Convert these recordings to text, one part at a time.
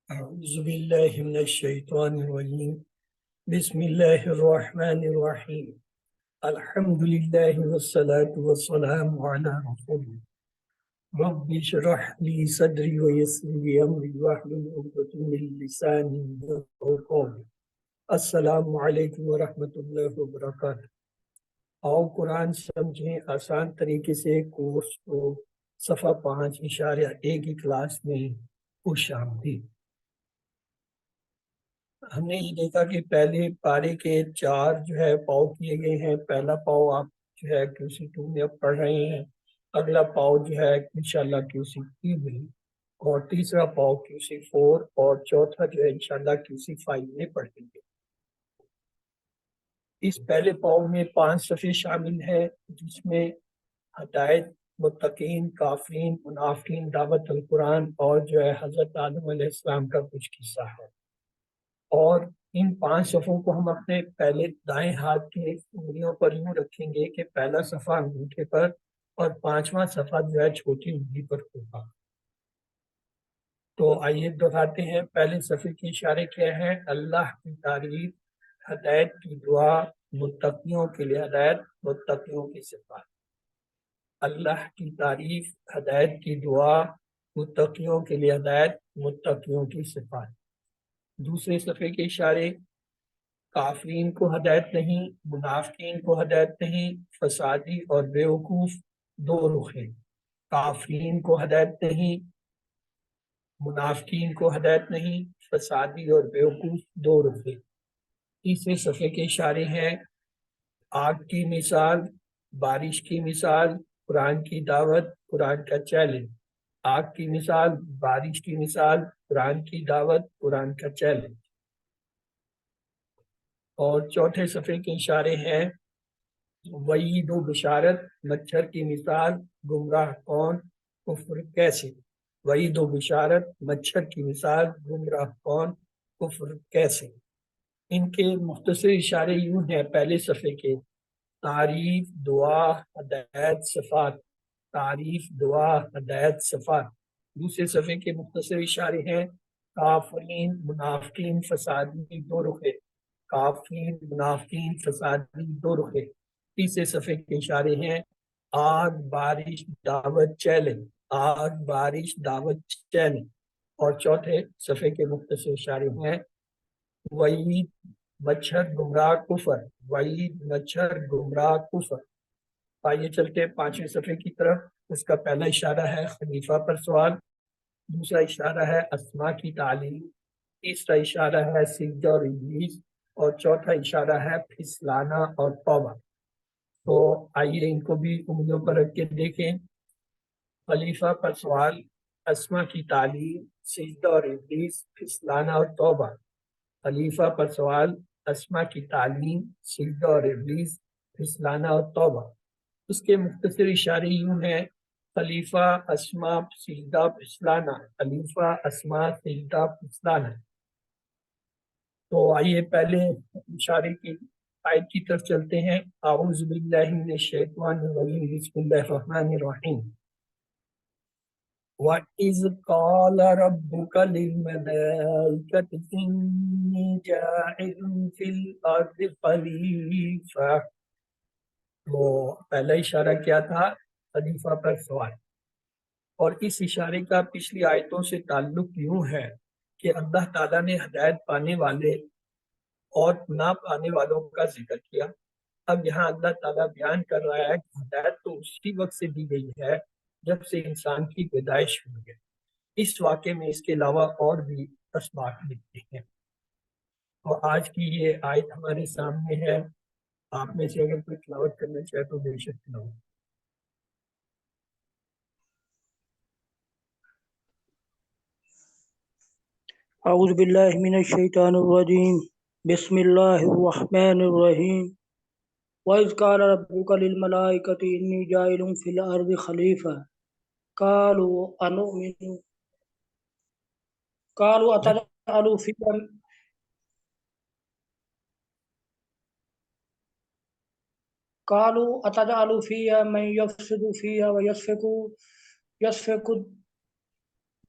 أعوذ بالله من الشيطان الرجيم. بسم الله الرحمن الرحيم. الحمد لله والصلاة والسلام على رسول الله. رب اشرح لي صدري ويسر لي أمري واحلل عقدة من لساني يفقهوا قولي. السلام علیکم ورحمۃ اللہ وبرکاتہ. آؤ قرآن سمجھیں آسان طریقے سے کورس کو صفحہ 5.1 کی کلاس میں خوش آمدید. ہم نے یہ دیکھا کہ پہلے پارے کے 4 جو ہے پاؤ کیے گئے ہیں. پہلا پاؤ آپ جو ہے QC2 میں اب پڑھ رہے ہیں. اگلا پاؤ جو ہے انشاءاللہ QC3 میں، اور تیسرا پاؤ QC4 اور چوتھا جو ہے انشاءاللہ QC5 میں پڑھیں گے. اس پہلے پاؤ میں 5 صفحے شامل ہیں، جس میں ہدایت، متقین، کافرین، منافقین، دعوت القرآن اور جو ہے حضرت آدم علیہ السلام کا کچھ قصہ ہے. اور ان 5 صفحوں کو ہم اپنے پہلے دائیں ہاتھ کے انگلیوں پر یوں رکھیں گے کہ پہلا صفحہ انگوٹھے پر اور 5واں صفحہ جو ہے چھوٹی انگلی پر ہوگا. تو آئیے دکھاتے ہیں. پہلے صفحے کے اشارے کیا ہیں؟ اللہ کی تعریف، ہدایت کی دعا، متقیوں کے لیے ہدایت، متقیوں کی صفات. اللہ کی تعریف، ہدایت کی دعا، متقیوں کے لیے ہدایت، متقیوں کی صفات. دوسرے صفحے کے اشارے، کافرین کو ہدایت نہیں، منافقین کو ہدایت نہیں، فسادی اور بیوقوف دو رخ ہیں. کافرین کو ہدایت نہیں، منافقین کو ہدایت نہیں، فسادی اور بیوقوف دو رخ ہیں. تیسرے صفحے کے اشارے ہیں، آگ کی مثال، بارش کی مثال، قرآن کی دعوت، قرآن کا چیلنج. آگ کی مثال، بارش کی مثال، قرآن کی دعوت، قرآن کا چیلنج. اور چوتھے صفحے کے اشارے ہیں، وعید و بشارت، مچھر کی مثال، گمراہ کون، کفر کیسے. وعید و بشارت، مچھر کی مثال، گمراہ کون، کفر کیسے. ان کے مختصر اشارے یوں ہیں. پہلے صفحے کے، تعریف، دعا، ہدایت، صفات. تعریف، دعا، ہدایت، صفات. دوسرے صفحے کے مختصر اشارے ہیں، کافرین، منافقین، فسادی دو رخے. کافرین، منافقین، فسادی دو رخے. تیسرے صفحے کے اشارے ہیں، آگ، بارش، دعوت، چیلنج. آگ، بارش، دعوت، چیلنج. اور چوتھے صفحے کے مختصر اشارے ہیں، وعید، مچھر، گمراہ، کفر. وعید، مچھر، گمراہ، کفر. آئیے چلتے ہیں 5ویں صفحے کی طرف. اس کا پہلا اشارہ ہے خلیفہ پر سوال، دوسرا اشارہ ہے اسماء کی تعلیم، تیسرا اشارہ ہے سجدہ اور ابلیس، اور چوتھا اشارہ ہے پھسلانا اور توبہ. تو آئیے ان کو بھی انگلیوں پر رکھ کے دیکھیں. خلیفہ پر سوال، اسماء کی تعلیم، سجدہ اور ابلیس، پھسلانا اور توبہ. خلیفہ پر سوال، اسماء کی تعلیم، سجدہ اور ابلیس، پھسلانا اور توبہ. اس کے مختصر اشارے یوں ہیں، خلیفہ، اسماء، سجدہ، پھسلانا. خلیفہ، اسماء، سجدہ، پھسلانا. تو آئیے پہلے اشارے کی آیت کی طرف چلتے ہیں. اعوذ باللہ من الشیطان الرجیم، بسم اللہ الرحمن الرحیم. وَإِذْ قَالَ رَبُّكَ لِلْمَلَائِكَةِ إِنِّي جَاعِلٌ فِي الْأَرْضِ خَلِيفَةً. تو پہلا اشارہ کیا تھا؟ خلیفہ پر سوال. اور اس اشارے کا پچھلی آیتوں سے تعلق یوں ہے کہ اللہ تعالیٰ نے ہدایت پانے والے اور نہ پانے والوں کا ذکر کیا. اب یہاں اللہ تعالیٰ بیان کر رہا ہے کہ ہدایت تو اسی وقت سے دی گئی ہے جب سے انسان کی پیدائش ہوئی ہے. اس واقعے میں اس کے علاوہ اور بھی اسباق ملتے ہیں. اور آج کی یہ آیت ہمارے سامنے ہے. آپ میں سے اگر کوئی تلاوت کرنا چاہے تو بے شک تلاوت. اعوذ باللہ من الشیطان الرجیم، بسم اللہ الرحمن الرحیم. وَإِذْ قَالَ رَبُّكَ لِلْمَلَائِكَةِ إِنِّي جَاعِلٌ فِي الْأَرْضِ خَلِيفَةً قَالُوا أَتَجْعَلُ فِيهَا مَن يُفْسِدُ فِيهَا وَيَسْفِكُ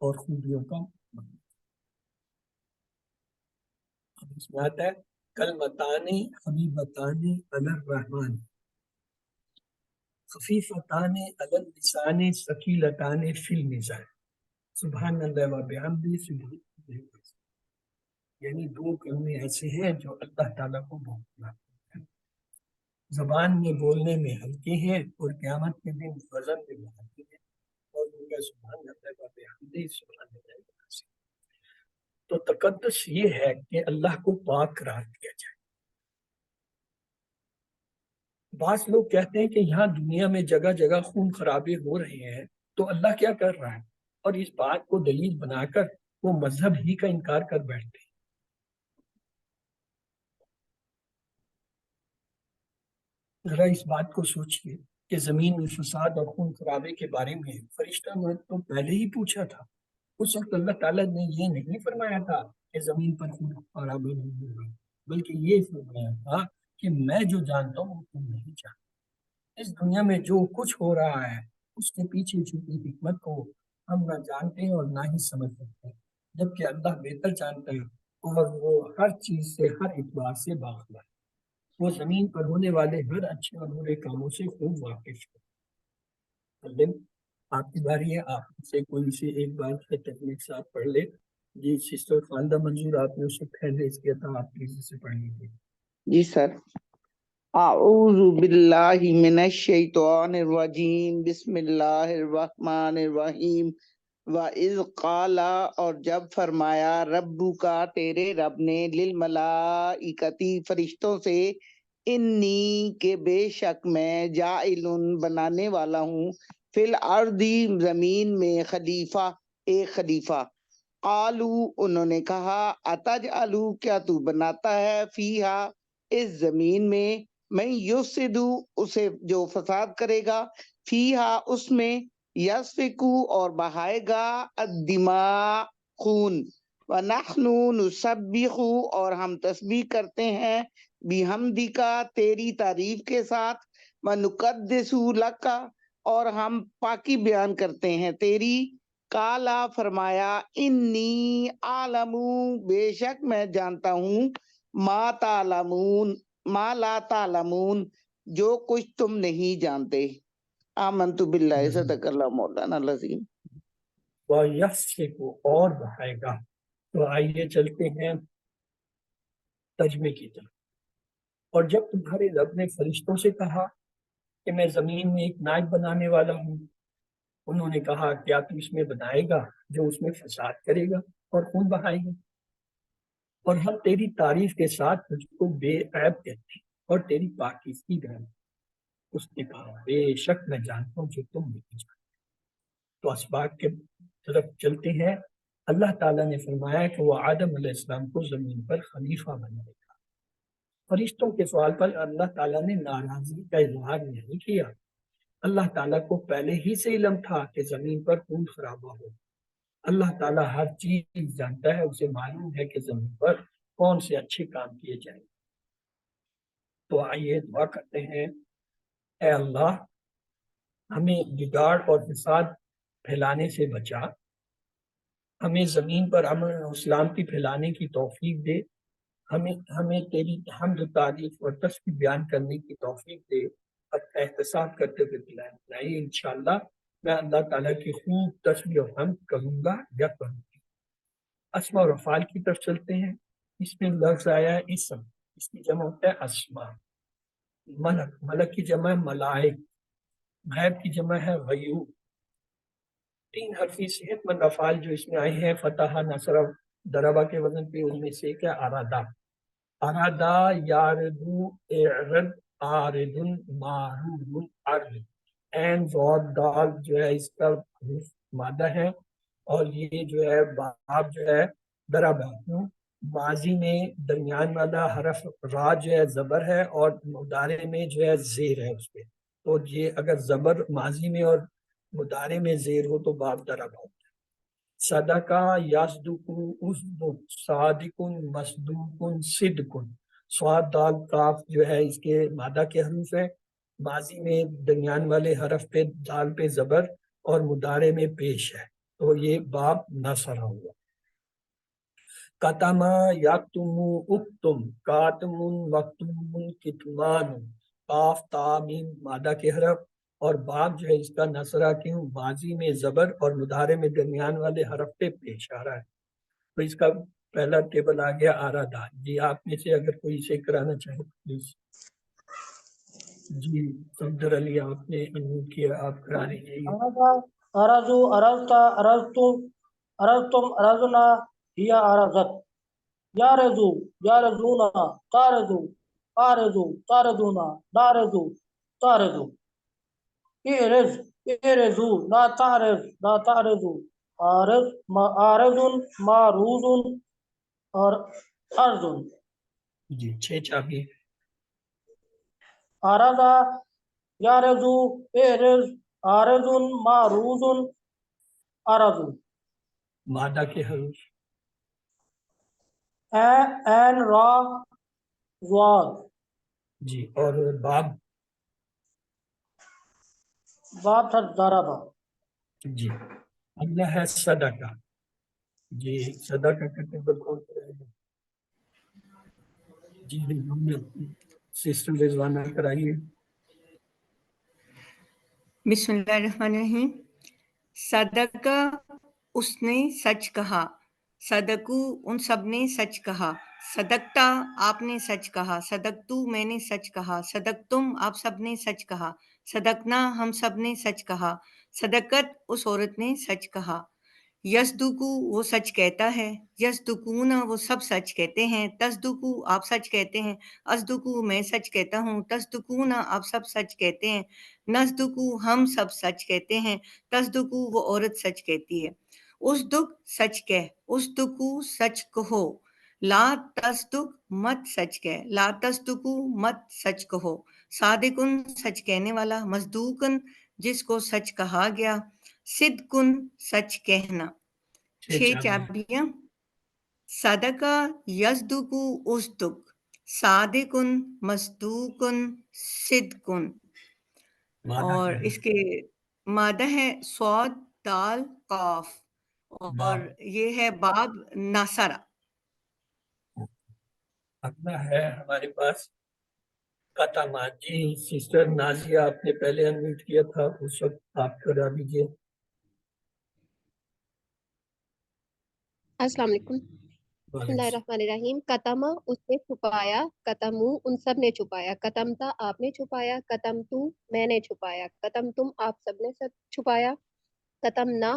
اور خوبیوں کا معنی۔ اب اس میں آتا ہے کلمتان حبیبتان علی الرحمن خفیفتان علی اللسان ثقیلتان فی المیزان سبحان اللہ و بحمدہ سبحان اللہ العظیم۔ یعنی دو کلمے ایسے ہیں جو اللہ تعالیٰ کو بہت پسند ہیں، زبان میں بولنے میں ہلکے ہیں اور قیامت کے دن وزن میں بھاری ہیں، اور ان کا سبحان اللہ و بحمدہ سبحان اللہ العظیم۔ تو تقدس یہ ہے کہ اللہ کو پاک قرار دیا جائے۔ بعض لوگ کہتے ہیں کہ یہاں دنیا میں جگہ جگہ خون خرابے ہو رہے ہیں تو اللہ کیا کر رہا ہے، اور اس بات کو دلیل بنا کر وہ مذہب ہی کا انکار کر بیٹھتے ہیں۔ ذرا اس بات کو سوچئے کہ زمین میں فساد اور خون خرابے کے بارے میں فرشتہ نے تو پہلے ہی پوچھا تھا۔ اس وقت اللہ تعالیٰ نے یہ نہیں فرمایا تھا کہ زمین پر خون خرابے نہیں ہوگا، بلکہ یہ فرمایا تھا کہ میں جو جانتا ہوں وہ تم نہیں جانتے۔ اس دنیا میں جو کچھ ہو رہا ہے اس کے پیچھے چھپی حکمت کو ہم نہ جانتے ہیں اور نہ ہی سمجھ سکتے ہیں، جبکہ اللہ بہتر جانتا ہے اور وہ ہر چیز سے ہر اعتبار سے باخبر ہے۔ وہ زمین پر ہونے والے ہر اچھے اور برے کاموں سے خوب واقف ہے۔ معلم، آپ کی باری ہے، آپ سے کوئی سے ایک بار تکنیک سے آپ پڑھ لے۔ جی سسٹر خالدہ منظور، آپ نے اسے پہلے اس کیا تھا، آپ پلیز اسے پڑھ لیجیے۔ جی سر۔ اعوذ باللہ من الشیطان الرجیم، بسم اللہ الرحمن الرحیم۔ وَإِذْ قَالَ، اور جب فرمایا، ربو کا تیرے رب نے، للملائکتی فرشتوں سے، انی کہ بے شک میں، جاعلن بنانے والا ہوں، فی الارض زمین میں، خلیفہ ایک خلیفہ۔ قالو انہوں نے کہا، اتجعلو کیا تو بناتا ہے، فیہا اس زمین میں، میں یفسدو اسے جو فساد کرے گا، فیہا اس میں، یسفکو اور بہائے گا، الدماء خون، ونحن نسبح اور ہم تسبیح کرتے ہیں، بحمدکا تیری تعریف کے ساتھ، ونقدس لکا اور ہم پاکی بیان کرتے ہیں تیری۔ کالا فرمایا، انی عالم بے شک میں جانتا ہوں، ما تعلمون ما لا تعلمون جو کچھ تم نہیں جانتے۔ آمنت باللہ، صدق اللہ مولانا العظیم۔ وَيَفْسِقُ اور بہائے گا۔ تو آئیے چلتے ہیں ترجمے کی طرف۔ اور جب تمہارے رب نے فرشتوں سے کہا کہ میں زمین میں ایک نائب بنانے والا ہوں، انہوں نے کہا کیا تو اس میں بنائے گا جو اس میں فساد کرے گا اور خون بہائے گا؟ اور ہم تیری تعریف کے ساتھ تجھ کو بے عیب کہتے ہیں اور تیری پاکیزگی بیان۔ اس نے کہا بے شک میں جانتا ہوں جو تم نہیں جانتے۔ تو اسباق کے طرف چلتے ہیں۔ اللہ تعالیٰ نے فرمایا کہ وہ آدم علیہ السلام کو زمین پر خلیفہ بنائے گا۔ فرشتوں کے سوال پر اللہ تعالیٰ نے ناراضگی کا اظہار نہیں کیا۔ اللہ تعالیٰ کو پہلے ہی سے علم تھا کہ زمین پر خون خرابہ ہو۔ اللہ تعالیٰ ہر چیز جانتا ہے، اسے معلوم ہے کہ زمین پر کون سے اچھے کام کیے جائیں۔ تو آئیے دعا کرتے ہیں، اے اللہ ہمیں بگاڑ اور فساد پھیلانے سے بچا، ہمیں زمین پر امن اور سلامتی پھیلانے کی توفیق دے، ہمیں تیری حمد و تعریف اور تسبیح بیان کرنے کی توفیق دے، اور احتساب کرتے ہوئے بلائیں۔ انشاءاللہ میں اللہ تعالیٰ کی خوب تسبیح اور حمد کروں گا یا کروں گی۔ اسماء اور افعال کی طرف چلتے ہیں۔ اس میں لفظ آیا ہے اسم، اس کی جمع ہوتا ہے اسماء۔ ملک، ملک کی جمع ہے ملائک، غیب کی جمع ہے غیوب۔ تین حرفی صحت مند افعال جو اس میں آئے ہیں، فتح، نصر، ضربہ کے وزن پہ، ان میں سے ایک ہے ارادہ۔ ارادہ، یاردو، اعرد، آرد، معروض، عرض۔ عین ضاد دال جو ہے اس کا حروف مادہ ہے، اور یہ جو ہے باب جو ہے ضربہ، ماضی میں درمیان والا حرف را جو ہے زبر ہے، اور مضارع میں جو ہے زیر ہے اس پہ۔ تو یہ اگر زبر ماضی میں اور مضارع میں زیر ہو تو باب ضربہ ہوتا ہے۔ صدقہ، یصدق، اصدق، صادق، مصدوق، صدق۔ صاد دال کاف جو ہے اس کے مادہ کے حروف ہے، ماضی میں درمیان والے حرف پہ دال پہ زبر اور مضارع میں پیش ہے، تو یہ باب نصرہ ہوا. کتما یکتمو اکتم کاتمن مکتومن کتمان قاف تا میم مادہ کے حرف اور باب جو ہے اس کا نصرہ کیوں ماضی میں زبر اور مضارع میں درمیان والے حرف پہ پیش آ رہا ہے. تو اس کا پہلا ٹیبل آ گیا آرادہ. جی آپ میں سے اگر کوئی اسے کرانا چاہے پلیز. جی صدر علی آپ نے انموٹ کیا, آپ کرا لیجیے. ارزو ارزتا ارزتم ارزتم ارزنا ہی ارزت یارزو یارزونا تارزو آرزو تارزونا دارزو تارزو ارز ارزو لا تعرض لا تعرضو آرز آرزن معروضن اور ارزن. جی 6 چابی. آرزا یارزو ارز آرزن معروضن ارزو. مادہ کے حروف. این را زواد. جی اور باب. باب تھا ضربہ. جی اگلا ہے صدقہ. جی صدقہ کا ٹیبل کون کرے گا؟ جی سسٹر رضوانہ کرائیے. بسم اللہ الرحمن الرحیم. صدقہ اس نے سچ کہا، صدقو ان سب نے سچ کہا، صدقتا آپ نے سچ کہا، صدقتو میں نے سچ کہا، صدقتم آپ سب نے سچ کہا، صدقنا ہم سب نے سچ کہا، صدقت اس عورت نے سچ کہا، یصدقو وہ سچ کہتا ہے، یصدقون وہ سب سچ کہتے ہیں، تصدقو آپ سچ کہتے ہیں، اصدقو میں سچ کہتا ہوں، تصدقون آپ سب سچ کہتے ہیں، نصدقو ہم سب سچ کہتے ہیں، تصدقو وہ عورت سچ کہتی ہے، اصدق سچ کہہ، اصدقو سچ کہو، لا تصدق مت سچ کہہ، لا تصدقو مت سچ کہو، صادقن سچ کہنے والا، مصدوقن جس کو سچ کہا گیا، صدقن سچ کہنا. 6 چابیاں. صدقہ یصدقو اصدق صادقن مصدوقن صدقن. اور اس کے مادہ ہے صاد دال قاف اور یہ ہے باب ناصرہ. اگلا ہے ہمارے پاس قتما. جی سسٹر نازیہ آپ نے پہلے انمیوٹ کیا تھا, اس وقت آپ کرا دیجیے. السلام علیکم. بسم اللہ الرحمن الرحیم. قتما اس نے چھپایا، قتمو ان سب نے چھپایا، قتمتا آپ نے چھپایا، قتمتو میں نے چھپایا، قتمتم آپ سب نے سب چھپایا، قتمنا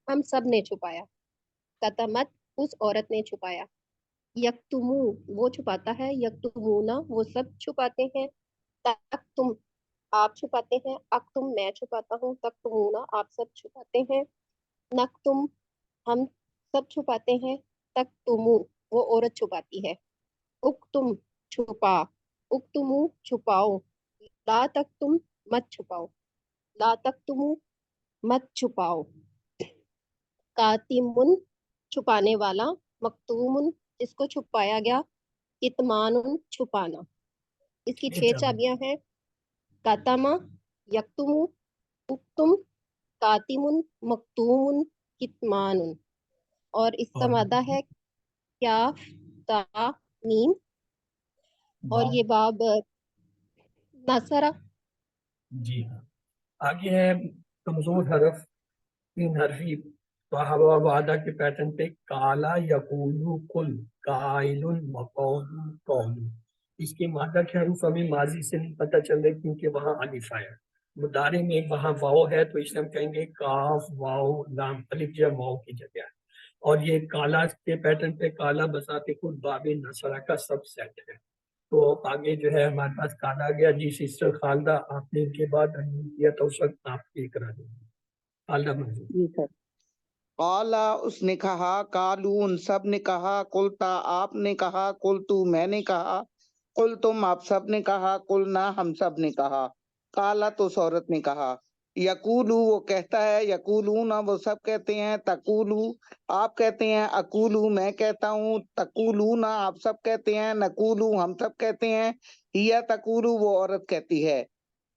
ہم سب نے چھپایا، قتمت اس عورت نے چھپایا، یکتمو وہ چھپاتا ہے، یکتمونا وہ سب چھپاتے ہیں، تکتم آپ چھپاتے ہیں، اکتم میں چھپاتا ہوں، تکتمونا آپ سب چھپاتے ہیں، نکتم ہم سب چھپاتے ہیں، تکتمو وہ عورت چھپاتی ہے، اکتم چھپا، اکتمو چھپاؤ، لا تکتم مت چھپاؤ، لا تکتمو مت چھپاؤ، کاتمن چھپانے والا، مکتومن جس کو چھپایا گیا، کتمان چھپانا. اس کی 6 چابیاں ہیں. کاتما یکتمو اکتم کاتمن مکتومن کتمان. اور اس کا مادہ ہے کیا تا میم اور یہ باب ناصرہ. جی ہاں. آگے ہے کمزور حرف 3 حرفی وعدہ کے پیٹرن پہ کالا یقولو کل قائل مقول قول. اس کے مادہ کے حروف ہمیں ماضی سے نہیں پتہ چل رہے کیونکہ وہاں الف آیا. مضارع میں وہاں واو ہے تو اس میں ہم کہیں گے کاف واو لام الف یا واو کی جگہ ہے. اور یہ کالا کے پیٹرن پہ کالا بذات خود باب نصرہ کا سب سیٹ ہے. تو آگے جو ہے ہمارے پاس کالا آ گیا. جی سسٹر خالدہ آپ نے ان کے بعد کیا تو اس وقت آپ یہ کرا دیں گے. خالدہ منظور. جی سر. قالا اس نے کہا، کالو ان سب نے کہا، قلتا آپ نے کہا، قلتو میں نے کہا، قلتم آپ سب نے کہا، قلنا ہم سب نے کہا، قالا تو اس عورت نے کہا، یقولو وہ کہتا ہے، یقولون وہ سب کہتے ہیں، تقولو آپ کہتے ہیں، اقولو میں کہتا ہوں، تقولون آپ سب کہتے ہیں، نقولو ہم سب کہتے ہیں، ہیا تقولو وہ عورت کہتی ہے،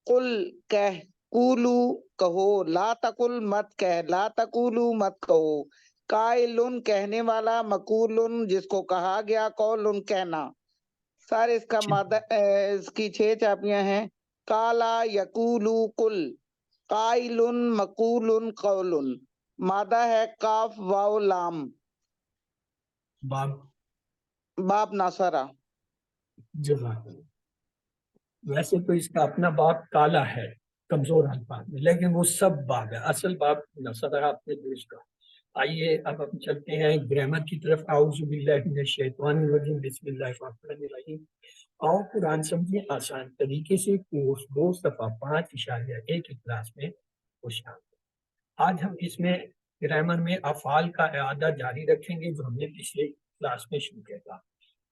قل کہہ کولو کہو، لا تقل مت کہہ، لا تقولو مت کہو، قائلن کہنے والا، مقولن جس کو کہا گیا، قولن کہنا. سر اس کا مادہ اس کی 6 چاپیاں ہیں. کالا یقولو کل، قائلن مقولن قولن. مادہ ہے کاف واو لام. باب باب ناصرہ. جزاک اللہ. ویسے تو اس کا اپنا باب کالا ہے کمزور الفاظ میں، لیکن وہ سب باب ہے. اصل باب نصرہ آپ نے درست کہا. آئیے اب ہم چلتے ہیں گرامر کی طرف. اعوذ باللہ من الشیطان الرجیم، بسم اللہ الرحمن الرحیم. اور قرآن سمجھے آسان طریقے سے. کورس 2 صفحہ 5.1 کلاس میں خوش آمدید. آج ہم اس میں گرامر میں افعال کا اعادہ جاری رکھیں گے جو ہم نے پچھلے کلاس میں شروع کیا تھا.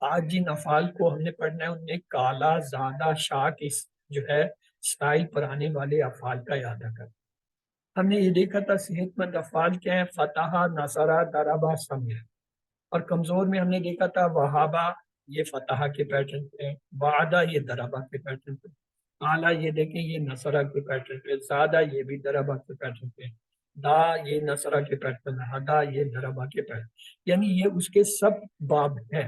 آج جن افعال کو ہم نے پڑھنا ہے ان میں کالا، زادہ، شاک اس جو ہے اسٹائل پر آنے والے افعال کا اعادہ کرنا. ہم نے یہ دیکھا تھا صحت مند افعال کیا ہیں، فتح، نصرہ، ضربہ، سمع. اور کمزور میں ہم نے دیکھا تھا وہابہ، یہ فتح کے پیٹرن پہ، وعدہ یہ ضربہ کے پیٹرن پہ، اعلیٰ یہ دیکھیں یہ نصرہ کے پیٹرن پہ، زادہ یہ بھی ضربہ کے پیٹرن پہ، دا یہ نصرہ کے پیٹرن، ہدا یہ ضربہ کے پیٹرن. یعنی یہ اس کے سب باب ہیں.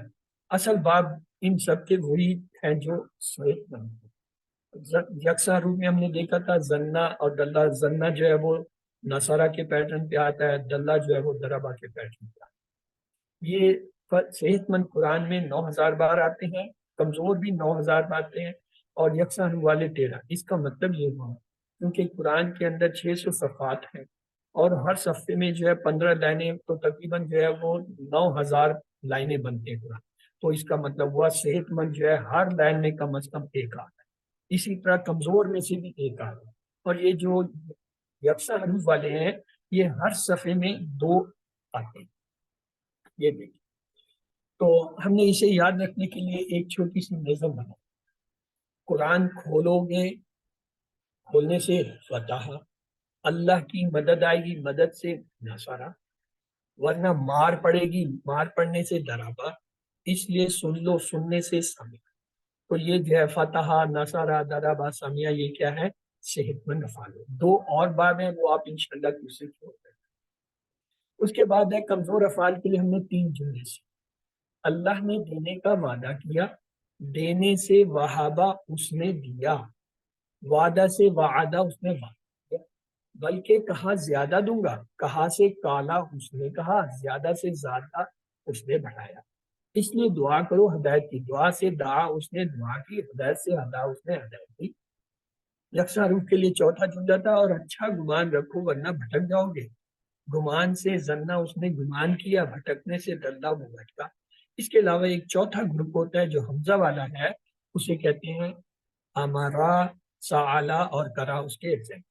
اصل باب ان سب کے وہی ہیں جو صحت مند ہیں. یکساں روپ میں ہم نے دیکھا تھا زنہ اور دلہ. زنہ جو ہے وہ نصرہ کے پیٹرن پہ آتا ہے، دلہ جو ہے وہ ضربہ کے پیٹرن پہ آتا ہے. یہ صحت مند قرآن میں 9000 بار آتے ہیں، کمزور بھی 9000 بار آتے ہیں، اور یکساں روح والے 13. اس کا مطلب یہ ہوا کیونکہ قرآن کے اندر 600 صفحات ہیں اور ہر صفحے میں جو ہے 15 لائنیں، تو تقریباً جو ہے وہ 9000 لائنیں بنتے ہیں قرآن. تو اس کا مطلب ہوا صحت مند جو ہے ہر لائن میں کم از کم ایک آتا ہے. اسی طرح کمزور میں سے بھی ایک آتا ہے. اور یہ جو یکساں حروف والے ہیں یہ ہر صفحے میں 2 آتے ہیں. یہ دیکھیں، تو ہم نے اسے یاد رکھنے کے لیے ایک چھوٹی سی نظم بنا. قرآن کھولو گے، کھولنے سے فتح، اللہ کی مدد آئے گی، مدد سے نصرہ، ورنہ مار پڑے گی، مار پڑنے سے ضربہ. اس لیے سن لو، سننے سے سمع. تو یہ جو ہے فتح، نصرہ، ضربہ، سمع، یہ کیا ہے؟ صحت مند افعال. 2 اور باب ہیں وہ آپ انشاءاللہ دوسرے چھوڑ دیں. اس کے بعد ہے کمزور افعال کے لیے ہم نے 3 جملے سے. اللہ نے دینے کا وعدہ کیا، دینے سے وہابہ اس نے دیا، وعدہ سے وعدہ اس نے وعدہ کیا، بلکہ کہا زیادہ دوں گا، کہا سے کالا اس نے کہا، زیادہ سے زیادہ اس نے بڑھایا. اس لیے دعا کرو ہدایت کی. دعا سے دعا اس نے دعا کی، ہدایت سے ہدا اس نے ہدایت کی. یکساں روح کے لیے 4تھا جملہ تھا، اور اچھا گمان رکھو ورنہ بھٹک جاؤ گے. گمان سے زنہ اس نے گمان کیا، بھٹکنے سے دلہ وہ بھٹکا. اس کے علاوہ ایک 4تھا گروپ ہوتا ہے جو حمزہ والا ہے، اسے کہتے ہیں امرا، سعالا اور کرا اس کے ایگزام.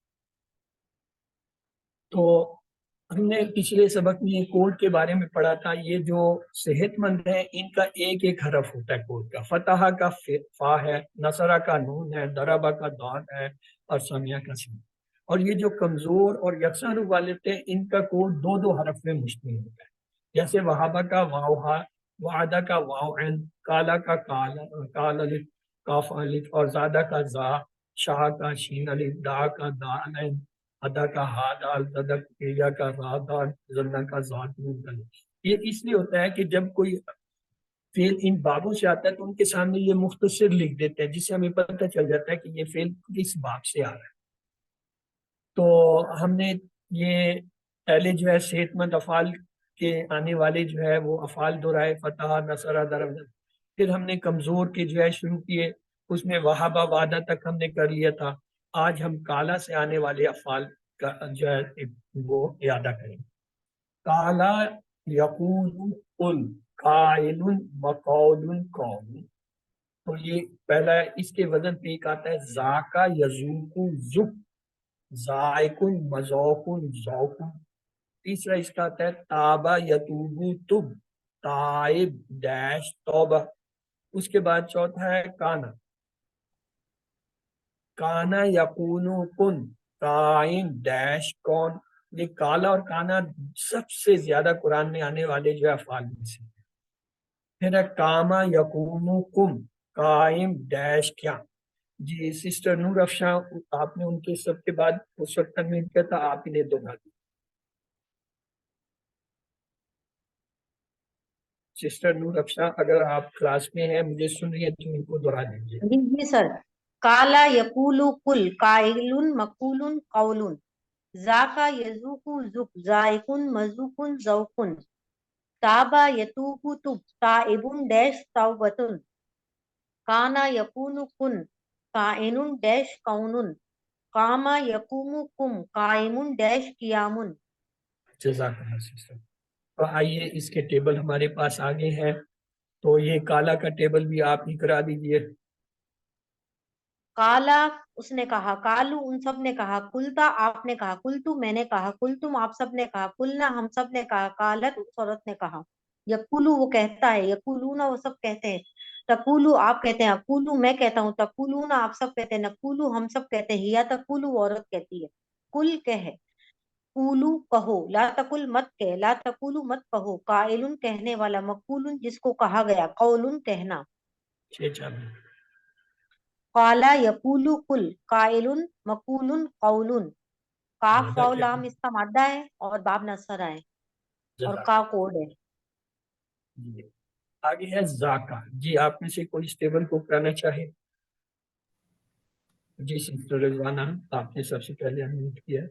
تو ہم نے پچھلے سبق میں کوڈ کے بارے میں پڑھا تھا. یہ جو صحت مند ہیں ان کا ایک ایک حرف ہوتا ہے کوڈ کا. فتح کا فا ہے، نصرہ کا نون ہے، ضربہ کا ضاد ہے، اور سمع کا سین. اور یہ جو کمزور اور یکساں روح والے تھے ان کا کوڈ 2 حرف میں مشتمل ہوتا ہے. جیسے وہابہ کا واو ہا، وعدہ کا واو عین، کالا کا کالا، کال الف، کاف الف، اور زادہ کا زا، شاہ کا شین الف، دا کا دا عین، ادا کا ہا دال، صدق یا کا را دال، زنہ کا زاد نون دال. یہ اس لیے ہوتا ہے کہ جب کوئی فعل ان بابوں سے آتا ہے تو ان کے سامنے یہ مختصر لکھ دیتے ہیں، جس سے ہمیں پتہ چل جاتا ہے کہ یہ فعل کس باب سے آ رہا ہے. تو ہم نے یہ پہلے جو ہے صحت مند افعال کے آنے والے جو ہے وہ افعال دہرائے، فتح، نصرہ، ضرب. پھر ہم نے کمزور کے جو ہے شروع کیے، اس میں وہابہ، وعدہ تک ہم نے کر لیا تھا. آج ہم کالا سے آنے والے افعال کا جو ہے وہ اعادہ کریں. کالا یقول قل، قائل مقول قول. تو یہ پہلا ہے، اس کے وزن پہ ایک آتا ہے ذاکا یذوق ذق، ذائق مذوق ذوق. تیسرا اس کا آتا ہے تابا یتوب تب، تائب ڈیش توبہ. اس کے بعد چوتھا ہے کانا، کانا یقون کن، قائم ڈیش کون. یہ کالا اور کانا سب سے زیادہ قرآن میں آنے والے جو افعال میں سے. پھر ہے کاما یقون کم، قائم ڈیش کیا. جی سسٹر نور افشاں، آپ نے ان کے سب کے بعد اس وقت انمیوٹ کیا تھا، آپ انہیں دوہرا دیجیے. سسٹر نور افشاں، اگر آپ کلاس میں ہیں، مجھے سن رہی ہیں تو ان کو دوہرا دیجیے. جی جی سر. کالا یقول کل قائل مقول قول ذاکا یذوق ذوق ذائق مذوق ذوق تابا یتوب تب تائب ڈیش توبتن کانا یکون کن کائن ڈیش کون قاما یقوم کم قائم ڈیش قیامن. جزاک اللہ سسٹر. تو آئیے اس کے ٹیبل ہمارے پاس آگے ہیں، تو یہ کالا کا ٹیبل بھی آپ ہی کرا دیجیے. کالا اس نے کہا، کالو ان سب نے کہا، کلتا آپ نے کہا، کلتو میں نے کہا، کلتم آپ سب نے کہا، کلنا ہم سب نے کہا، کالت اس عورت نے کہا. یقولو وہ کہتا ہے، یقولون وہ سب کہتے ہیں، تقولو آپ کہتے ہیں، اقولو میں کہتا ہوں، تقولون آپ سب کہتے ہیں، نقولو ہم سب کہتے ہیں، یا تقولو وہ عورت کہتی ہے. کل کہے، قولو کہو، لا تقل مت کہے، لا تقولو مت کہو، قائل کہنے والا، مقول جس کو کہا گیا، قول کہنا. قالا یقولو کل قائل مقول قول. کاف واو لام اس کا مادہ ہے اور باب نصر ہے اور کا کوڈ ہے. جی آگے ہے ذاکا. جی آپ میں سے کوئی اس ٹیبل کو کرانا چاہے؟ جی سسٹر رضوانہ، آپ نے سب سے پہلے انمیوٹ کیا.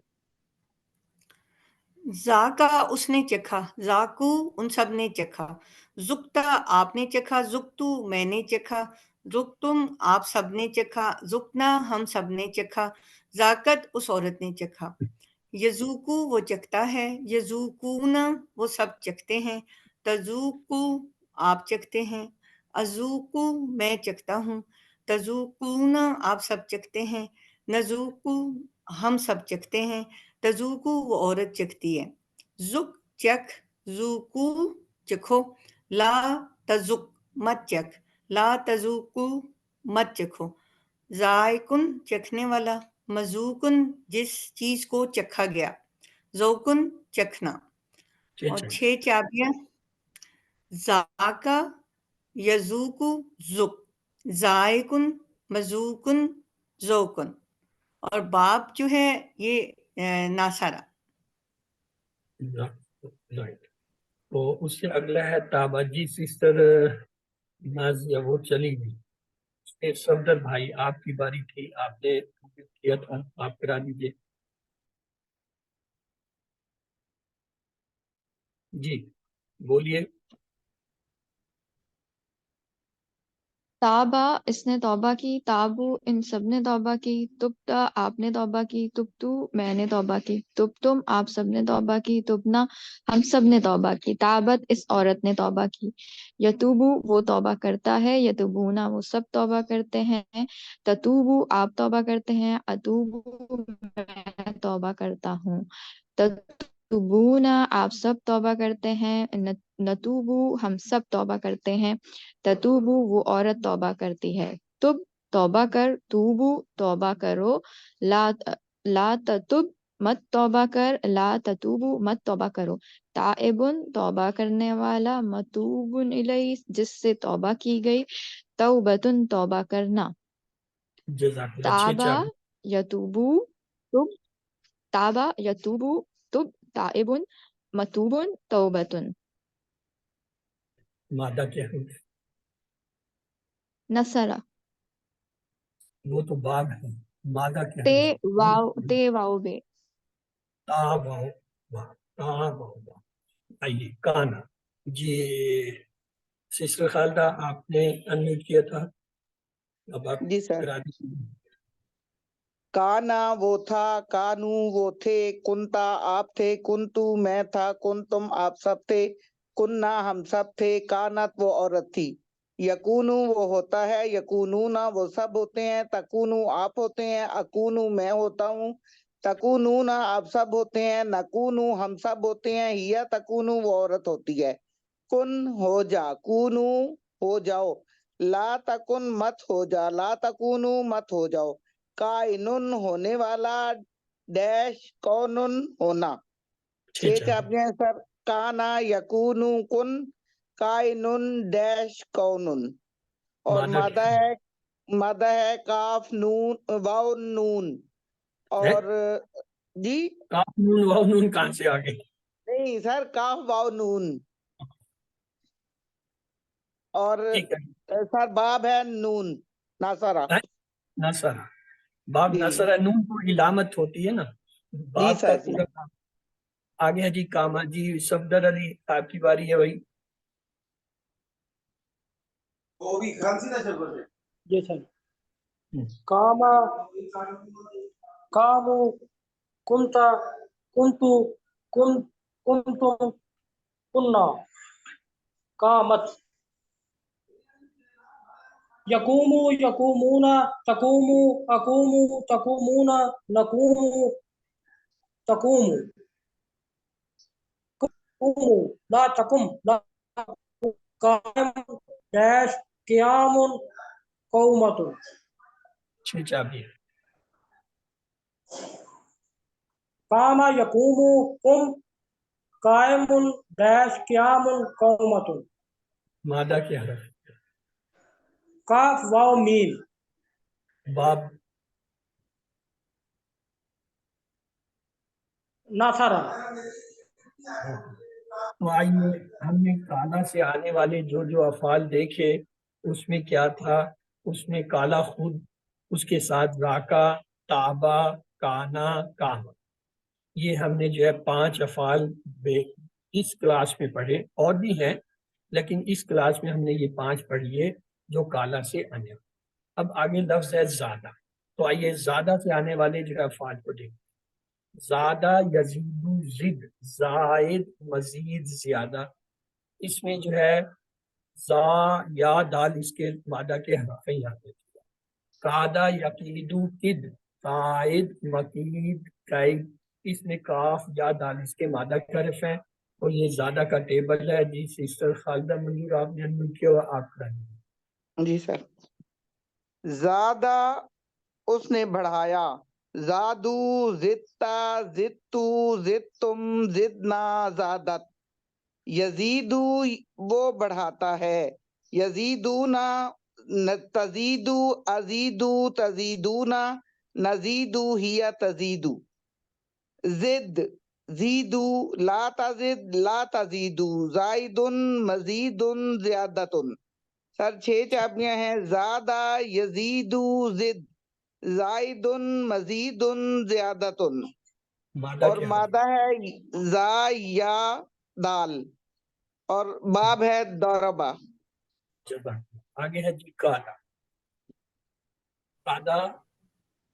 ذاکا اس نے چکھا، ذاکو ان سب نے چکھا، زکتا آپ نے چکھا، زکتو میں نے چکھا، زکتم آپ سب نے چکھا، زکنا ہم سب نے چکھا، ذاکت اس عورت نے چکھا. یذوقو وہ چکھتا ہے، یذوقون وہ سب چکھتے ہیں، تذوقو آپ چکھتے ہیں، اذوقو میں چکھتا ہوں، تذوقون آپ سب چکھتے ہیں، نذوقو ہم سب چکھتے ہیں، تذوقو وہ عورت چکھتی ہے. زک چکھ، ذوقو چکھو، لا تذق مت چکھ، لا تذوقو مت چکھو، ذائقن چکھنے والا، مذوقن جس چیز کو چکھا گیا، ذوقن چکھنا. اور 6 چابیاں، ذاکا یذوقو ذق ذائقن مذوقن ذوقن. اور باب جو ہے یہ ناصرہ. تو اس سے اگلا ہے تابا. جی سسٹر نازیہ وہ چلی گئی. صفدر بھائی آپ کی باری تھی، آپ نے کیا تھا، آپ کرا دیجیے. جی بولیے. تابا اس نے توبہ کی، تابو ان سب نے توبہ کی، تبتا آپ نے توبہ کی، تبتو میں نے توبہ کی، تبتم آپ سب نے توبہ کی، تبنا ہم سب نے توبہ کی، تابت اس عورت نے توبہ کی. یتوبو وہ توبہ کرتا ہے، یتوبونا وہ سب توبہ کرتے ہیں، تتوبو آپ توبہ کرتے ہیں، اتوبو میں توبہ کرتا ہوں، تتوبونا آپ سب توبہ کرتے ہیں، نتوبو ہم سب توبہ کرتے ہیں، تتوبو وہ عورت توبہ کرتی ہے. تب توبہ کر، توبو توبہ کرو، لا تتب مت توبہ کر، لا تتوبو مت توبہ کرو، تائبن توبہ کرنے والا، متوبن الیہ جس سے توبہ کی گئی، توبتن توبہ کرنا. تابا یتوبو تب، تابا یتوبو تب تائبن متوبن توبتن. مادہ کیا ہے؟ نصرہ. وہ تو باغ ہے، مادہ کیا تے ہے؟ واو تے واو بے. تا واو با، تا واو با. آئیے کانا. جی سسٹر خالدہ آپ نے انمیوٹ کیا تھا، اب آپ جی سر. کرا دیجیے. کانا وہ تھا، کانو وہ تھے، کنتا آپ تھے، کنتو میں تھا، کنتم آپ سب تھے، کننا ہم سب تھے، کانت وہ عورت تھی، یکونو وہ ہوتا ہے، یکونونا وہ سب ہوتے ہیں، تکونو آپ ہوتے ہیں، اکونو میں ہوتا ہوں، تکونونا آپ سب ہوتے ہیں، نکونو ہم سب ہوتے ہیں، یا تکونو وہ عورت ہوتی ہے. کن ہو جا، کونو ہو جاؤ، لا تکن مت ہو جا، لا تکونو مت ہو جاؤ، کائنن ہونے والا، ڈیش کونن ہونا. 6 چابیاں ہیں سر. کانا یکونو کن، کائنن ڈیش کونن. اور مادہ ہے مادہ ہے کاف نون واو نون اور جی کاف نون واو نون کہاں سے آ گئی؟ نہیں سر کاف واو نون اور ٹھیک ہے، سر باب ہے نون ناصرہ نصر باب جی نصر نون کو علامت ہوتی ہے نا، جی باب کا سر جی پورا کام آگے ہے جی کاما جی صفدر علی آپ کی باری ہے بھائی. جی سر. کاما کامو کنتا کنتو کنتم کننا قامت یقومو یقومونا تقومو اقومو تقومونا نقومو تقومو قومو لا تقم لا قائم ڈیش قیام قومت چھ چابی ہے. قام یقومو قم قائم ڈیش قیام قومت مادہ کے حرف کاف واو میم باب ناصرہ. تو آئیے ہم نے کالا سے آنے والے جو افعال دیکھے اس میں کیا تھا، اس میں کالا خود، اس کے ساتھ راکا، تابا، کانا، کام، یہ ہم نے جو ہے 5 افعال اس کلاس میں پڑھے، اور بھی ہیں لیکن اس کلاس میں ہم نے یہ 5 پڑھیے جو کالا سے آنے. اب آگے لفظ ہے زیادہ، تو آئیے زیادہ سے آنے والے جو ہے افعال کو دیکھیں. زیادہ یزید زد، زائد مزید زیادہ، اس میں جو ہے زا یا دال اس کے مادہ کے حرف ہی آتے ہیں. قادہ یقیدو قد، قائد مقید قید، اس میں کاف یا دال اس کے مادہ کے حرف ہیں. اور یہ زیادہ کا ٹیبل ہے جی سسٹر خالدہ منیر آپ نے انمول کیا اور آپ کر جی سر. زیادہ اس نے بڑھایا، زادو زدتا زدتو زدتم زدنا زادت. یزیدو وہ بڑھاتا ہے، یزیدونا تزیدو ازیدو تزیدونا نزیدو ہیا تزیدو. زد زیدو لا تزد لا تزیدو زائدن مزیدن زیادتن. سر 6 چابیاں ہیں، زیادہ یزیدو زد زائدن مزیدن زیادتن مادہ اور کے حرف. مادہ ہے زا یا دال اور باب ہے دوربا. آگے ہے جی کالا. کادا،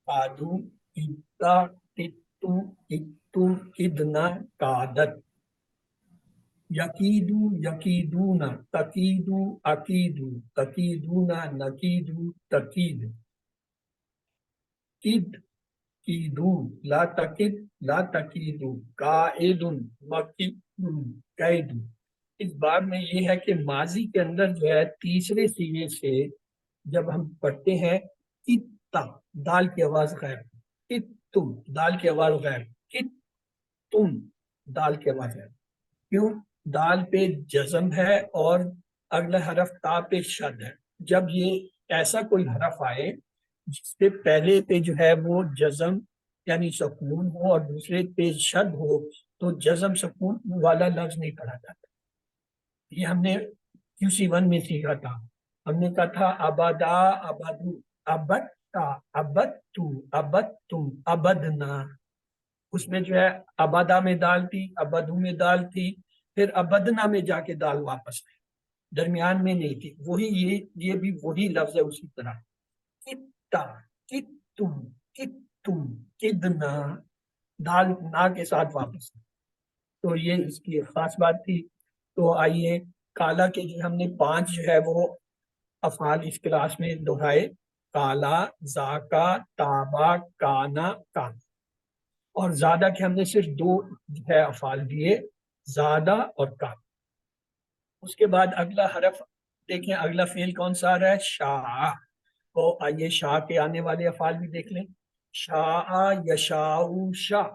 کادو، کتا، کتو، کتو، کدنا، کادت. یقیدو یقیدونا، تقیدو عقیدو، تقیدونا نقیدو تقید. کد کیدو، لا تقد لا تقیدو، قائد مقید قید. اس بار میں یہ ہے کہ ماضی کے اندر جو ہے تیسرے سیغے سے جب ہم پڑھتے ہیں کتا، دال کی آواز غائب، کتم دال کی آواز غائب، کتم دال کی آواز غائب. کیوں؟ دال پہ جزم ہے اور اگلا حرف تا پہ شد ہے. جب یہ ایسا کوئی حرف آئے جس پہ پہلے پہ جو ہے وہ جزم یعنی سکون ہو اور دوسرے پہ شد ہو تو جزم سکون والا لفظ نہیں پڑھا جاتا. یہ ہم نے QC1 میں سیکھا تھا. ہم نے کہا تھا ابدا ابدو، ابدتا ابدتو ابدتم ابدنا. اس میں جو ہے ابدا میں دال تھی، ابدو میں دال تھی، پھر ابدنا میں جا کے دال واپس آئی، درمیان میں نہیں تھی. وہی یہ بھی وہی لفظ ہے اسی طرح. کتا کتم کتم کدنا، دال نا کے ساتھ واپس آئی. تو یہ اس کی خاص بات تھی. تو آئیے کالا کے جو ہم نے 5 جو ہے وہ افعال اس کلاس میں دہرائے، کالا، زاکا، تابا، کانا، کان. اور زیادہ کے ہم نے صرف 2 جو ہے افعال دیے، زیادہ اور کان. اس کے بعد اگلا حرف دیکھیں، اگلا فعل کون سا آ رہا ہے؟ شاء. تو آئیے شاء کے آنے والے افعال بھی دیکھ لیں. شاء یشاء شاء،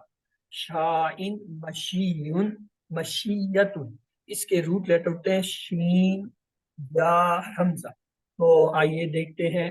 شاء مشیٌ مشیۃ. اس کے روٹ لیٹر ہوتے ہیں شین یا حمزہ. تو آئیے دیکھتے ہیں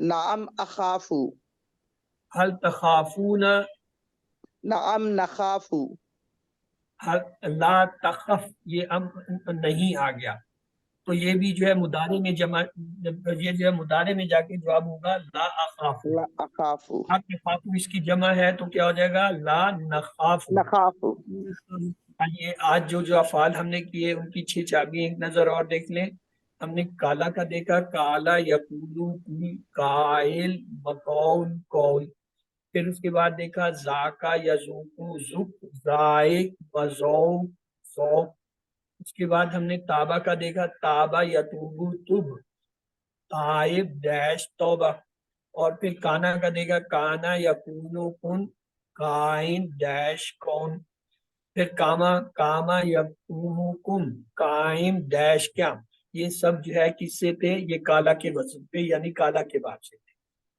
نعم اخافو، حل تخافون، نعم نخافو، حل لا تخف یہ نہیں آ گیا، تو یہ بھی جو ہے مضارع میں جمع، یہ جو ہے مضارع میں جا کے جواب ہوگا لا اخاف. لا اخافو، لا تخاف اس کی جمع ہے تو کیا ہو جائے گا لا نخاف. نخافو. یہ آج جو افعال ہم نے کیے ان کی 6 چابی ایک نظر اور دیکھ لیں. ہم نے کالا کا دیکھا، کالا یقولو کل، قائل مقول قول. پھر اس کے بعد دیکھا ذاکا یذوقو ذوق، ذائق وذوق ذوق. اس کے بعد ہم نے تابا کا دیکھا، تابا یتوبو تب، تائب ڈیش توبہ. اور پھر کانا کا دیکھا، کانا یکونو کن، کائن ڈیش کون. پھر کاما، کاما یکونو کم، قائم ڈیش قیام. یہ سب جو ہے کس سے تھے؟ یہ کالا کے وزن پہ یعنی کالا کے بعد سے تھے.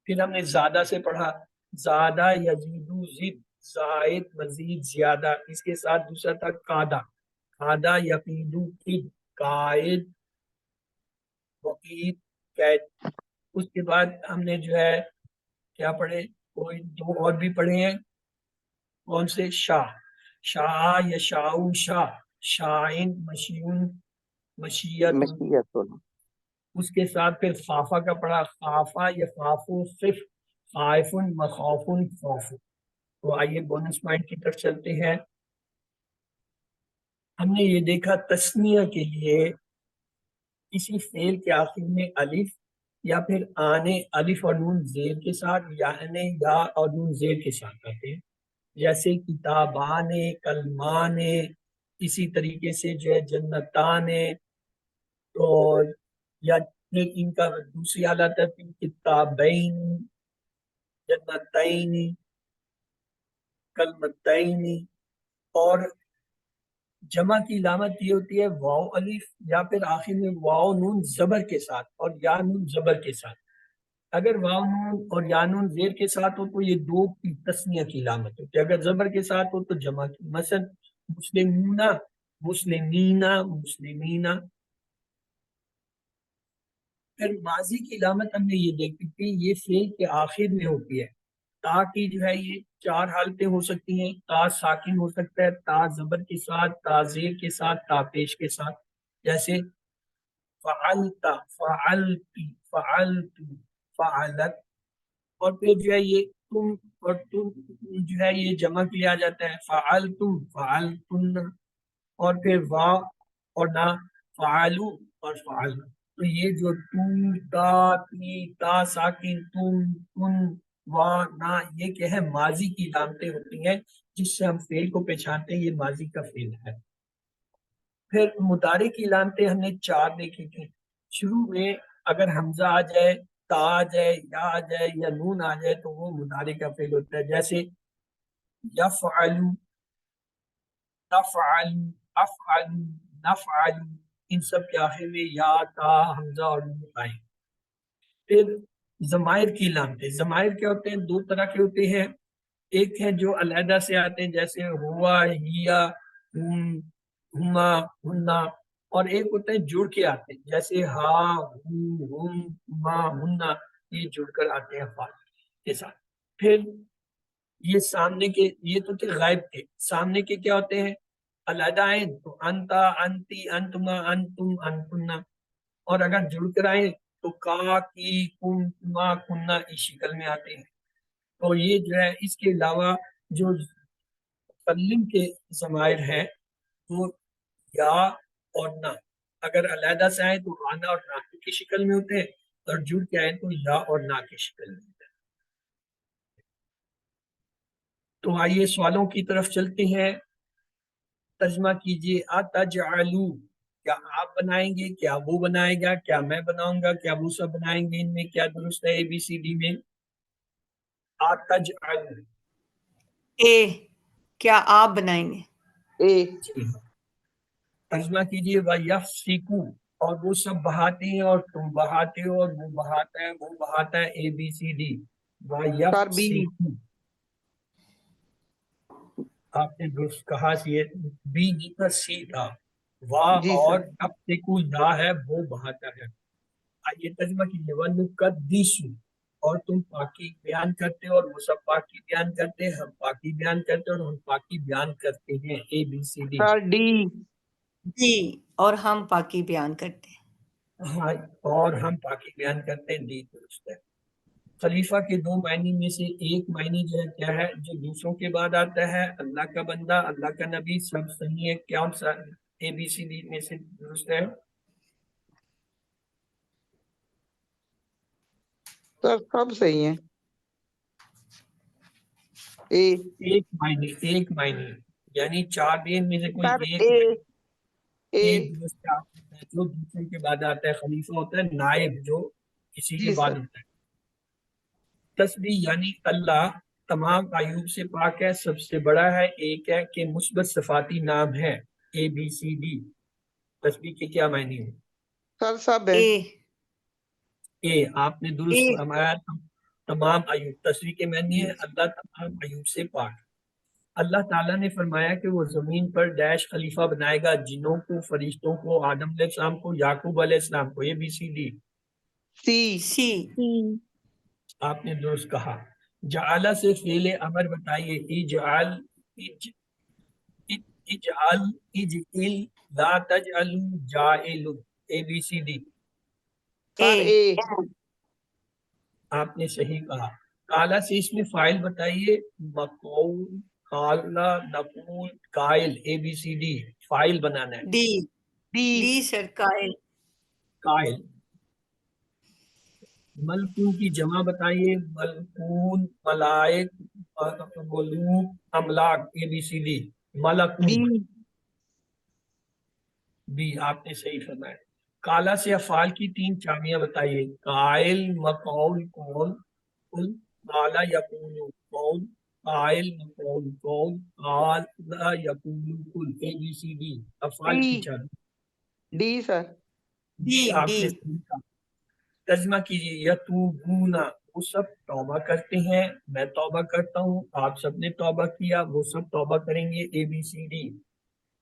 پھر ہم نے زیادہ سے پڑھا، زیادہ یزیدو زد، زائد مزید زیادہ. اس کے ساتھ دوسرا تھا قادہ، قادہ یقیدو قد، قائد وقید قید. اس کے بعد ہم نے جو ہے کیا پڑھے؟ کوئی 2 اور بھی پڑھے ہیں. کون سے؟ شاہ، شاہ یشاؤ شاہ، شائن مشیون مشیت. مشیت. اس کے ساتھ پھر خافہ کا پڑھا، خافہ یخافو خف، خائفن مخافن خوف. تو آئیے بونس پوائنٹ کی طرف چلتے ہیں. ہم نے یہ دیکھا تسنیہ کے لیے کسی فعل کے آخر میں الف یا پھر آنے الف اور نون زیر کے ساتھ، یعنی یا اور نون زیر کے ساتھ آتے ہیں. جیسے کتابان، کلمان. اسی طریقے سے جو ہے جنتان، اور یا پھر ان کا دوسری حالت ہے کتابین، جنتین، کلمتین. اور جمع کی علامت یہ ہوتی ہے واو الف یا پھر آخر میں واو نون زبر کے ساتھ اور یا نون زبر کے ساتھ. اگر واو نون اور یا نون زیر کے ساتھ ہو تو یہ 2 کی تسنیہ کی علامت ہوتی ہے، اگر زبر کے ساتھ ہو تو جمع کی. مثلا مسلمون، مسلمین، مسلمین. پھر ماضی کی علامت ہم نے یہ دیکھی تھی، یہ فعل کے آخر میں ہوتی ہے. تا کی جو ہے یہ 4 حالتیں ہو سکتی ہیں. تا ساکن ہو سکتا ہے، تا زبر کے ساتھ، تا زیر کے ساتھ، تا پیش کے ساتھ. جیسے فعلت، فعلتی، فعلت، فعلت. اور پھر جو ہے یہ تم اور تم جو ہے یہ جمع کیا جاتا ہے، فعلتم، فعلتن. اور پھر وا اور نا، فعلو اور فعل. تو یہ جو تم، تا، تی، تا ساکن، تم، تن، وا، نا، یہ کیا ہے؟ ماضی کی علامتیں ہوتی ہیں جس سے ہم فعل کو پہچانتے ہیں یہ ماضی کا فعل ہے. پھر مضارع کی علامتیں ہم نے 4 دیکھی تھی. شروع میں اگر حمزہ آ جائے، تا آ جائے، یا آ جائے یا نون آ جائے تو وہ مضارع کا فعل ہوتا ہے. جیسے یفعلو، تفعل، افعل، نفعل. ان سب کے آخر میں یا، تا، حمزہ اور نون آئیں. پھر ضمائر کی علامتیں. ضمائر کیا ہوتے ہیں؟ 2 طرح کے ہوتے ہیں. ایک ہے جو علیحدہ سے آتے ہیں جیسے ہوا، ہیا، ہم، ہما، ہننا. اور ایک ہوتے ہیں جڑ کے آتے ہیں جیسے ہا، ہم، ہما، ہننا. یہ جڑ کر آتے ہیں افعال کے ساتھ. پھر یہ سامنے کے، یہ تو تھے غائب کے. سامنے کے کیا ہوتے ہیں؟ علیحدہ آئیں تو انتا، انتی، انتما، انتم، انتنا. اور اگر جڑ کر آئیں تو کا، کی، کم، کما، کننا اس شکل میں آتے ہیں. تو یہ جو ہے اس کے علاوہ جو متکلم کے ضمائر ہیں وہ یا اور نا، اگر علیحدہ سے آئیں تو آنا اور نا کی شکل میں ہوتے ہیں، اور جڑ کے آئیں تو یا اور نا کی شکل میں ہوتے ہیں. تو آئیے سوالوں کی طرف چلتے ہیں. ترجمہ کیجئے. اتجعلو، کیا آپ بنائیں گے، کیا وہ بنائے گا، کیا میں بناؤں گا، کیا وہ سب بنائیں گے؟ ان میں کیا درست ہے ABCD میں؟ اتجعلو، اے، کیا آپ بنائیں گے؟ اے. جی ہاں. ترجمہ کیجئے. وَيَفْسِقُ، اور وہ سب بہاتے ہیں اور تم بہاتے ہو، اور وہ بہاتا ہے وہ بہاتا ہے. ABCD. وَيَفْسِقُ، آپ نے درست کہا. یہ بی کا سی تھا. واہ جی اور سر. یفسقو یا ہے وہ بہاتا ہے. آئیے ترجمہ کیجئے. وَنُقَدِّسُ، اور تم پاکی بیان کرتے ہو اور وہ سب پاکی بیان کرتے ہیں, ہم پاکی بیان کرتے ہیں اور ہم پاکی بیان کرتے ہیں. ABCD. سر ڈی. جی اور ہم پاکی بیان کرتے ہیں. ہاں اور ہم پاکی بیان کرتے ہیں. D درست ہے. خلیفہ کے دو معنی میں سے ایک معنی جو ہے کیا ہے, جو دوسروں کے بعد آتا ہے, اللہ کا بندہ, اللہ کا نبی, سب صحیح ہے. کیا سا ABCD میں سے درست ہے؟ سر سب صحیح ہیں. اے. ایک معنی یعنی چار دین میں سے کوئی سر ایک اے. معنی. اے. درست ہے. جو دوسروں کے بعد آتا ہے. خلیفہ ہوتا ہے نائب جو کسی کے جی بعد سر. ہوتا ہے. تسبیح یعنی اللہ تمام عیوب سے پاک ہے, سب سے بڑا ہے, ایک ہے کہ مثبت صفاتی نام ہے. ABCD. تسبیح کے کیا معنی ہے؟ سر سب ہے. اے آپ نے درست فرمایا. تمام عیوب. تسبیح کے معنی ہے اللہ تمام عیوب سے پاک. اللہ تعالیٰ نے فرمایا کہ وہ زمین پر ڈیش خلیفہ بنائے گا, جنوں کو, فرشتوں کو, آدم علیہ السلام کو, یعقوب علیہ السلام کو. ABCD. سی. آپ نے درست کہا. جعل سے فعل امر بتائیے. اجعل, اجعل, لا تجعل, جائل. ABCD. سر اے. آپ نے صحیح کہا. کالا سے اس میں فائل بتائیے. مقول, کالا, نقول, قائل. ABCD. فائل بنانا ہے. ڈی. سر قائل. قائل. ملکون کی جمع بتائیے. ملکون, ملائک, ملوک, املاک. ABCD. ملکون. بھی آپ نے صحیح فرمایا. کالا سے افعال کی تین چابیاں بتائیے. قائل, مقول, قول. قالا یقول قول, قائل, مقول, قول, قالا یقول قل. ABCD. افعال کی چابی. ڈی سر. آپ نے صحیح کہا. ترجمہ کیجیے. یتوبون, وہ سب توبہ کرتے ہیں, میں توبہ کرتا ہوں, آپ سب نے توبہ کیا, وہ سب توبہ کریں گے. ABCD.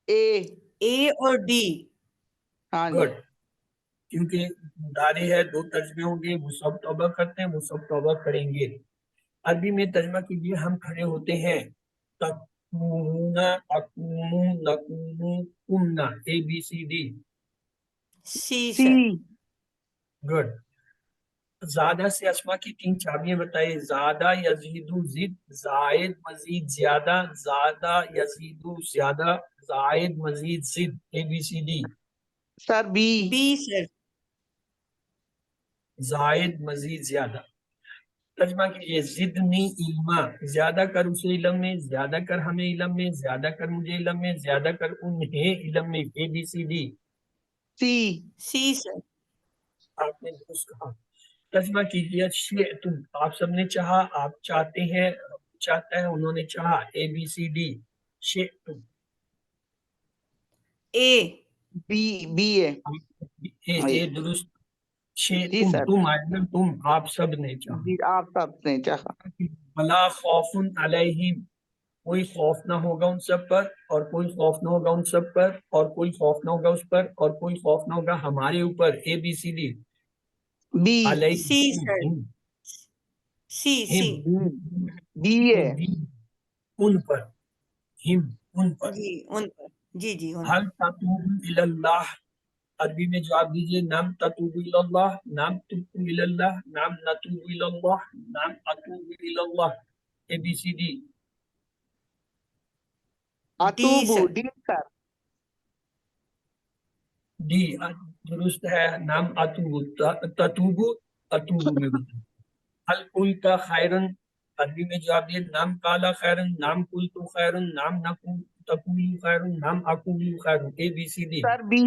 اے اور ڈی. ہاں جی. گڈ. کیونکہ مضارع ہے, دو ترجمے ہوں گے. وہ سب توبہ کرتے ہیں, وہ سب توبہ کریں گے. عربی میں ترجمہ کیجیے. ہم کھڑے ہوتے ہیں. تقومون, اقوم, نقوم, قمنا. ABCD. سی. گڈ. زیادہ سے اسما کی تین چابیاں بتائیے. زیادہ, یزیدو, زد, زائد, مزید, زیادہ, زیادہ, یزیدو, زیادہ, زائد, مزید, زد. ABCD. Sir B. سر. زائد, مزید, زیادہ. ترجمہ کیجیے. زدنی علما, زیادہ کر اسے علم میں, زیادہ کر ہمیں علم میں, زیادہ کر مجھے علم میں, زیادہ کر انہیں علم میں. ABCD. سی. سر. آپ نے درست کہا. ترجمہ کیجیے. شئتم, آپ سب نے چاہا, آپ چاہتے ہیں, چاہتا ہے, انہوں نے چاہا. ABCD. شئتم. بی ہے. اے درست. جی شئتم, سر. تم آئے, تم, آپ سب نے چاہا. جی آپ سب نے چاہا. ولا خوف علیہم, کوئی خوف نہ ہوگا ان سب پر, اور کوئی خوف نہ ہوگا ان سب پر, اور کوئی خوف نہ ہوگا اس پر, اور کوئی خوف نہ ہوگا ہمارے اوپر. ABCD. بی. علیہم, بی ہے. ان پر, ہم, ان پر. ان پر. جی حل تتوب اللہ, عربی میں جواب دیجیے. نام تتوب اللہ, نام تتوب اللہ, نام نتوب اللہ, نام اتوب اللہ. ABCD. اتوبو. ڈی سر. ڈی درست ہے. نام اتوب, تتوب, اتوب میں بدل. حل قلت خیرن, عربی میں جواب دیے. نام قالا خیرن, نام قلت خیرن, نام نقول تقول خیرن, نام اقول خیرن. ABCD. Sir be.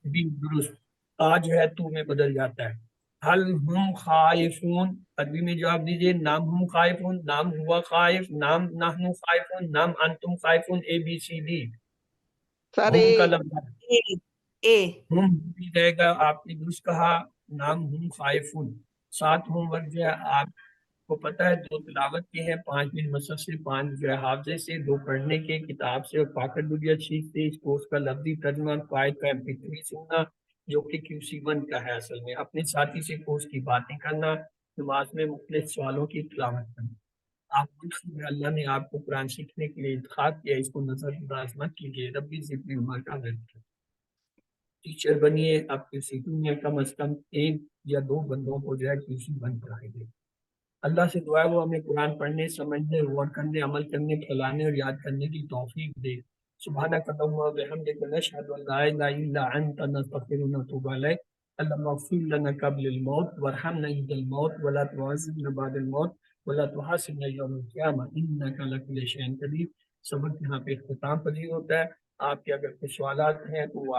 بھی درست. آ جو ہے تو میں بدل جاتا ہے. حل ہم خائفون, عربی میں جواب دیجیے. نام ہم خائفون, نام ہوا خائف, نام نحن خائفون, نام انتم خائفون. ABCD. سر ہم کا اے. لفظ ہم بھی رہے گا. آپ نے درست کہا. نام ہم خائفون. 7 ہوم ورک جو ہے آپ کو پتہ ہے, 2 تلاوت کے ہیں, 5 من مصحف سے, 5 جو ہے حافظے سے, 2 پڑھنے کے کتاب سے, اور پاکٹ دنیا شیخ سے. اس کورس کا لفظی ترجمہ, قائد کا MP3 سننا, جو کہ QC1 کا ہے اصل میں، اپنے ساتھی سے کورس کی باتیں کرنا، نماز میں مختلف سوالوں کی تلاوت کرنا۔ آپ اللہ نے آپ کو قرآن سیکھنے کے لیے انتخاب کیا، اس کو نظر انداز مت کیجیے۔ ربی ذکر عمر کا ٹیچر بنیے، آپ کے سیٹوں میں کم از کم 1 یا 2 بندوں کو جو ہے QC1 پڑھائے گے۔ اللہ سے دعا ہے وہ ہمیں قرآن پڑھنے، سمجھنے، غور کرنے، عمل کرنے، پھیلانے اور یاد کرنے کی توفیق دے۔ سبحانک اللہم و بحمدک نشہد ان لا الہ الا انت نستغفرک ونتوب الیک۔ اللہم اغفر لنا قبل الموت وارحمنا عند الموت ولا تعذبنا بعد الموت ولا تحاسبنا یوم القیامہ انک علی کل شیء قدیر۔ سبق یہاں پہ اختتام پذیر ہوتا ہے۔ آپ کے اگر کوئی سوالات ہیں تو وہ آپ